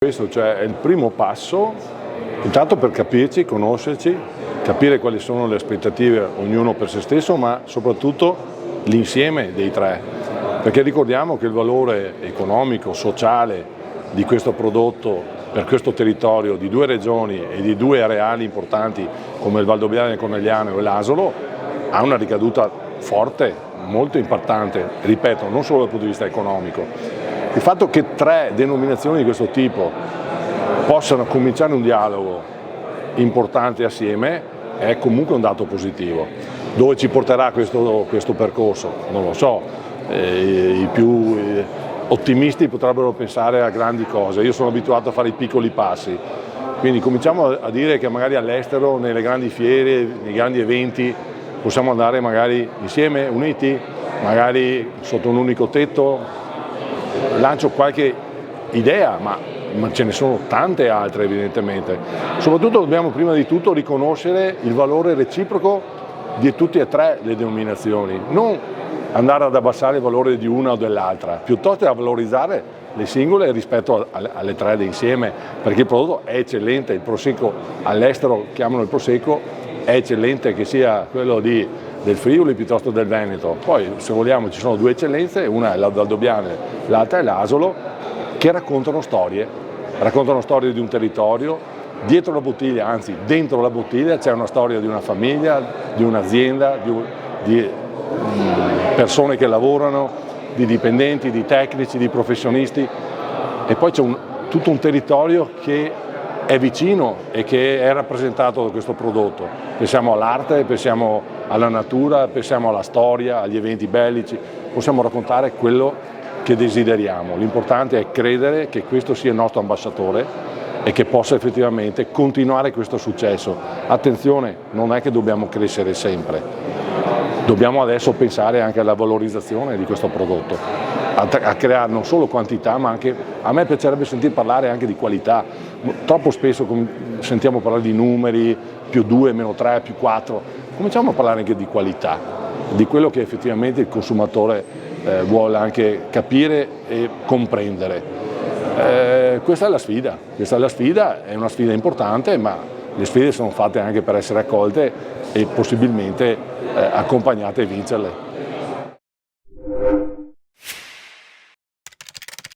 Questo cioè è il primo passo, intanto per capirci, conoscerci, capire quali sono le aspettative ognuno per se stesso, ma soprattutto l'insieme dei tre, perché ricordiamo che il valore economico, sociale di questo prodotto per questo territorio di due regioni e di due areali importanti come il Valdobbiadene, il Conegliano e l'Asolo ha una ricaduta forte, molto impattante, ripeto, non solo dal punto di vista economico. Il fatto che tre denominazioni di questo tipo possano cominciare un dialogo importante assieme è comunque un dato positivo. Dove ci porterà questo percorso? Non lo so, i più ottimisti potrebbero pensare a grandi cose, io sono abituato a fare i piccoli passi, quindi cominciamo a dire che magari all'estero, nelle grandi fiere, nei grandi eventi, possiamo andare magari insieme, uniti, magari sotto un unico tetto. Lancio qualche idea, ma ce ne sono tante altre evidentemente. Soprattutto dobbiamo prima di tutto riconoscere il valore reciproco di tutte e tre le denominazioni, non andare ad abbassare il valore di una o dell'altra, piuttosto a valorizzare le singole rispetto alle tre insieme, perché il prodotto è eccellente, il Prosecco all'estero chiamano il Prosecco, è eccellente che sia quello del Friuli piuttosto del Veneto. Poi se vogliamo ci sono due eccellenze, una è la Valdobbiadene, l'altra è l'Asolo, che raccontano storie di un territorio, dietro la bottiglia, anzi dentro la bottiglia c'è una storia di una famiglia, di un'azienda, di persone che lavorano, di dipendenti, di tecnici, di professionisti, e poi c'è tutto un territorio che è vicino e che è rappresentato da questo prodotto. Pensiamo all'arte, pensiamo alla natura, pensiamo alla storia, agli eventi bellici, possiamo raccontare quello che desideriamo. L'importante è credere che questo sia il nostro ambasciatore e che possa effettivamente continuare questo successo. Attenzione, non è che dobbiamo crescere sempre, dobbiamo adesso pensare anche alla valorizzazione di questo prodotto, a creare non solo quantità ma anche, a me piacerebbe sentir parlare anche di qualità. Troppo spesso sentiamo parlare di numeri, +2, -3, +4, cominciamo a parlare anche di qualità, di quello che effettivamente il consumatore vuole anche capire e comprendere. Questa è la sfida, è una sfida importante, ma le sfide sono fatte anche per essere accolte e possibilmente accompagnate e vincerle.